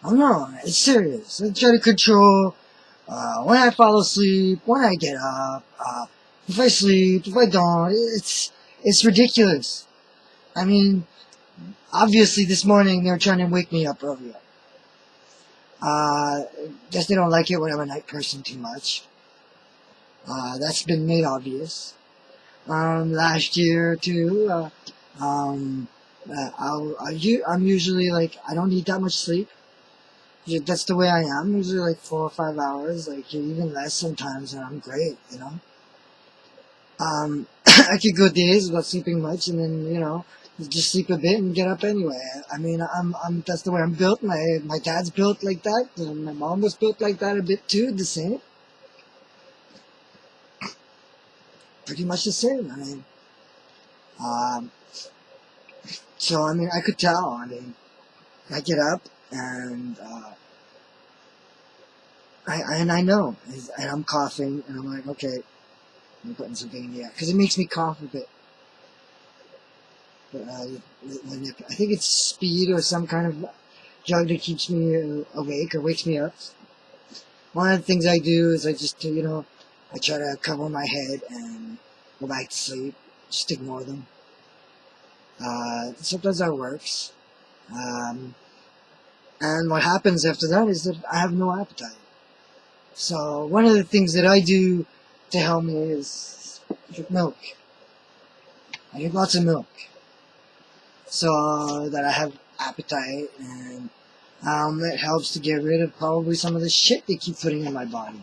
I don't know. It's serious. I try to control when I fall asleep, when I get up, if I sleep, if I don't. It's ridiculous. I mean, obviously this morning they were trying to wake me up earlier. Guess they don't like it when I'm a night person too much. That's been made obvious. Last year too, I'm usually like, I don't need that much sleep. Yeah, that's the way I am. Usually like 4 or 5 hours, like even less sometimes, and I'm great, you know. I could go days without sleeping much, and then just sleep a bit and get up anyway. I mean, that's the way I'm built. My dad's built like that, and my mom was built like that a bit too, the same. Pretty much the same. I mean, so I mean, I could tell. I mean, I get up and I know, and I'm coughing, and I'm like, okay, I'm putting something in the air because it makes me cough a bit. But I think it's speed or some kind of drug that keeps me awake or wakes me up. One of the things I do is I just I try to cover my head and go back to sleep, just ignore them. Sometimes that works. And what happens after that is that I have no appetite. So one of the things that I do to help me is drink milk. I drink lots of milk so that I have appetite, and it helps to get rid of probably some of the shit they keep putting in my body.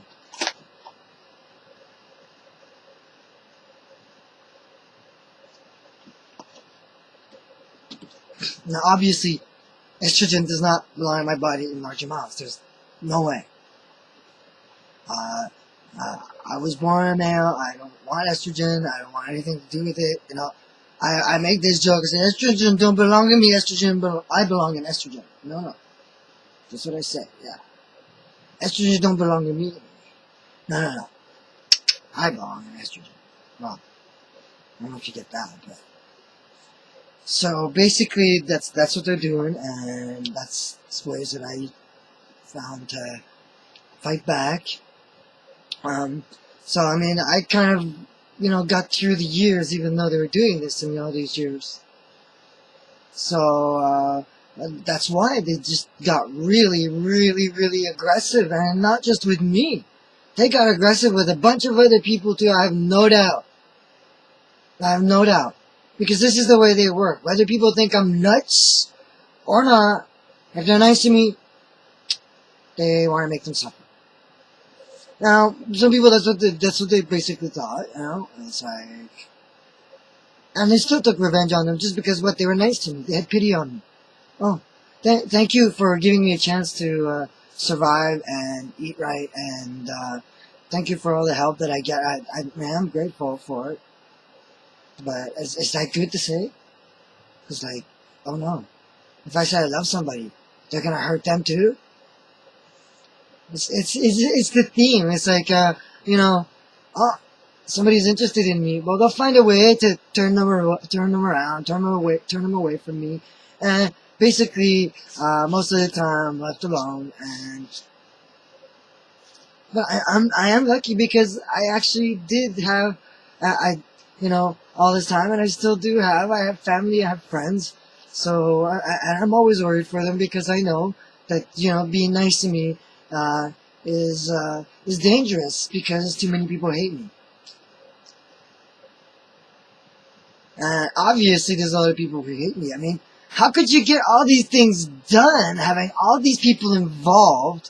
Now obviously estrogen does not belong in my body in large amounts. There's no way. I was born a male. I don't want estrogen. I don't want anything to do with it. I make this joke and say, estrogen don't belong in me. I belong in estrogen. No. That's what I said, yeah. Estrogen don't belong to me. No. I belong in estrogen. Well, I don't know if you get that, but... So basically, that's what they're doing, and that's ways that I found to fight back. So I mean, I kind of, got through the years, even though they were doing this to me all these years. So that's why they just got really, really, really aggressive, and not just with me. They got aggressive with a bunch of other people too. I have no doubt. Because this is the way they work. Whether people think I'm nuts or not, if they're nice to me, they want to make them suffer. Now, some people, that's what they basically thought, It's like... And they still took revenge on them just because, they were nice to me. They had pity on me. Oh, thank you for giving me a chance to survive and eat right, and thank you for all the help that I get. I'm grateful for it. But is that good to say? It's like, oh no. If I say I love somebody, they're gonna hurt them too? It's the theme. It's like, somebody's interested in me. Well, they'll find a way to turn them around, turn them away from me. And basically, most of the time, I'm left alone. But I am lucky because I actually did have, all this time, and I still do have. I have family, I have friends, so I'm always worried for them because I know that being nice to me is dangerous because too many people hate me. Obviously, there's other people who hate me. I mean, how could you get all these things done, having all these people involved,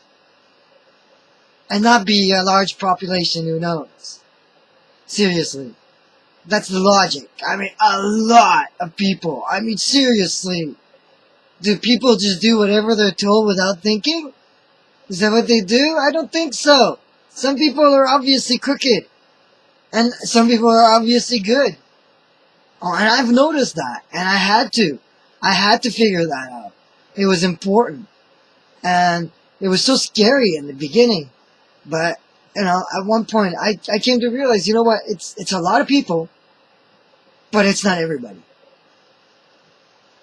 and not be a large population who knows? Seriously. That's the logic. I mean, a lot of people. I mean, seriously. Do people just do whatever they're told without thinking? Is that what they do? I don't think so. Some people are obviously crooked. And some people are obviously good. Oh, and I've noticed that. And I had to. I had to figure that out. It was important. And it was so scary in the beginning. But, at one point, I came to realize, you know what? It's a lot of people. But it's not everybody.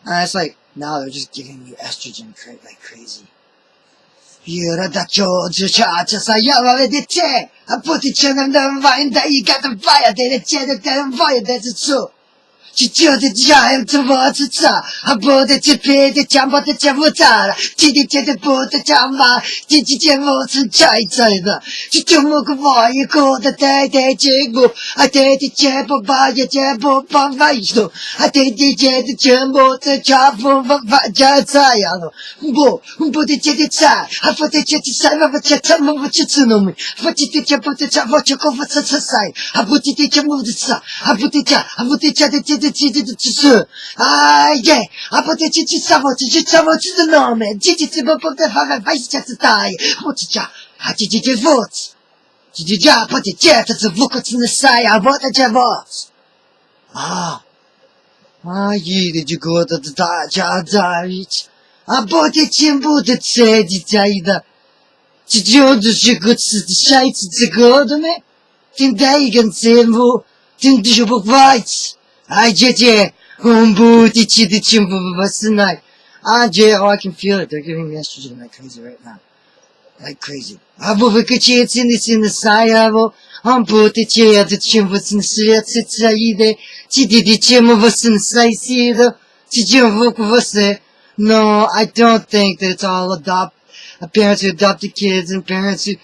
And it's like, now they're just giving you estrogen like crazy. Io da Giorgio Ciaccia, sai, io ma vedete, a poter c'è non vai in dai, got vai a delle c'è non vai a delle su. Ci chiude già il tuo voce sa, a bote ci pede, ci ambote ci votara, ci dice de bote ci amma, ci voce c'hai da. Ci chiamo che vuoi, coda te cego, a te ti c'è baia, c'è poppa vaisto, a te ti c'è di cembo, te c'ha già sai, un po' di c'è di sai, a pote c'è di sai, ma c'è tammo c'è tsunami, facci ti c'è pote c'è voce come sai, a pote ti c'è mude sa, a pote c'è di ah, yeah, a pote ci stavo il nome, ci pote fare vai c'è stai, voce c'ha, a ci voce. Già, poate ce să vucă-ți în saia, văd ce văz. Ieri de goda da ja aici. A poate ce bude ce ai da. Ce jodu și gut să șaiți ce goda me. Tin dai ganțembu, tin dijubu vaiți. Ai je, bude ce de ce vă snai. I can feel it. They're giving me estrogen like crazy right now. Like crazy. Вы качаете на саяву, пути чеят, чем вас на свет саиде, тидиди чем вас на саисида, тидим вас. No, I don't think that it's all parents who adopted kids and parents who,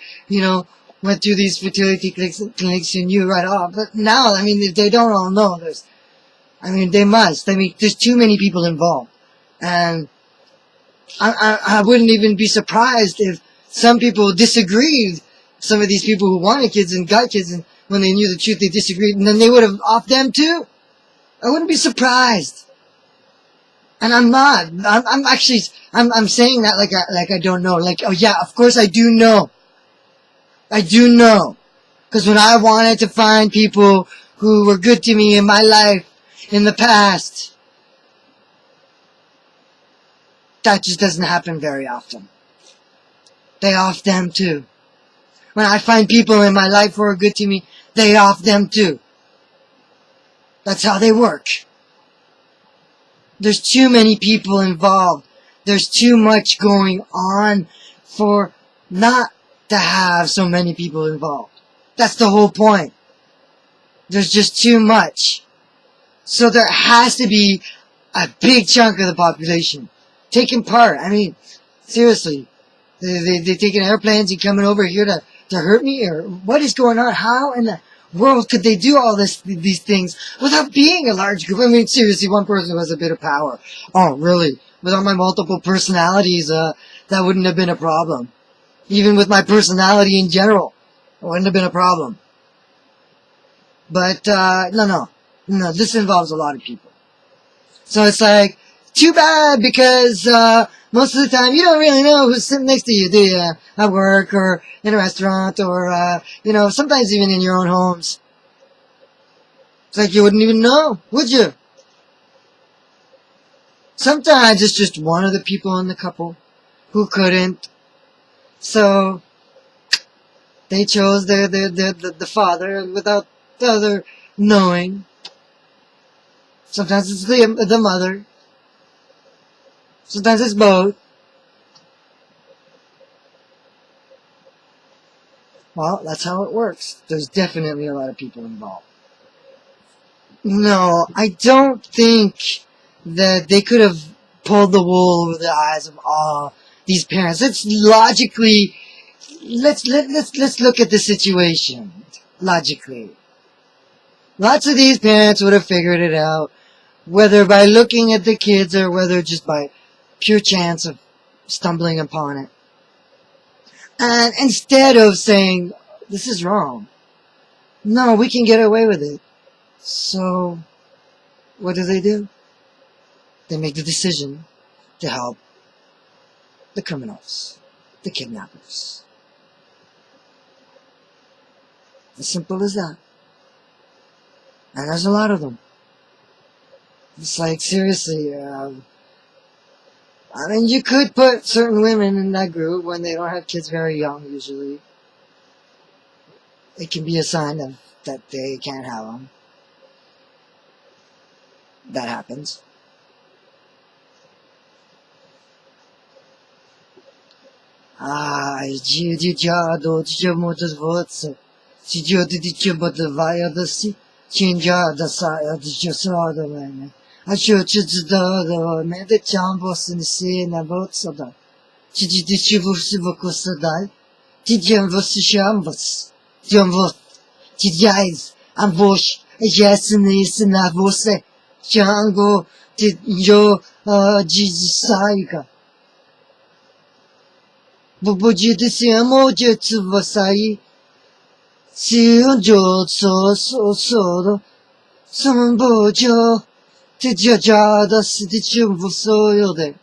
went through these fertility clinics and you right off. But now, I mean, if they don't all know, they must. I mean, there's too many people involved. And I wouldn't even be surprised if some people disagreed. Some of these people who wanted kids and got kids, and when they knew the truth, they disagreed, and then they would have offed them too. I wouldn't be surprised. And I'm not. I'm saying that like I don't know. Like, oh yeah, of course I do know. I do know. Because when I wanted to find people who were good to me in my life in the past, that just doesn't happen very often. They off them too. When I find people in my life who are good to me, they off them too. That's how they work. There's too many people involved. There's too much going on for not to have so many people involved. That's the whole point. There's just too much. So there has to be a big chunk of the population taking part. I mean, seriously. They taking airplanes and coming over here to hurt me? Or what is going on? How in the world could they do all these things without being a large group? I mean, seriously, one person who has a bit of power. Oh, really? With all my multiple personalities, that wouldn't have been a problem. Even with my personality in general, it wouldn't have been a problem. But, no, this involves a lot of people. So it's like, too bad, because, most of the time, you don't really know who's sitting next to you, do you? At work, or in a restaurant, or, sometimes even in your own homes. It's like you wouldn't even know, would you? Sometimes it's just one of the people in the couple who couldn't. So, they chose the father without the other knowing. Sometimes it's the mother. Sometimes it's both. Well, that's how it works. There's definitely a lot of people involved. No, I don't think that they could have pulled the wool over the eyes of all these parents. Let's logically, let's look at the situation logically. Lots of these parents would have figured it out, whether by looking at the kids or whether just by pure chance of stumbling upon it. And instead of saying, this is wrong, no, we can get away with it. So, what do? They make the decision to help the criminals, the kidnappers. As simple as that. And there's a lot of them. It's like, seriously, I mean, you could put certain women in that group when they don't have kids very young, usually. It can be a sign that they can't have them. That happens. 就家都就没得佛子，就就没得玩儿的事，全家的啥呀的就啥的玩意，就知道的，没得讲不是你谁那不知道，自己的媳妇是不过时代，今天不是想不是，讲不，今天还是俺不是，也是你是那不是，讲过的有几啥一个。不记得什么就吃不啥意，使用就错的，什么不就这家的事的全部所有的。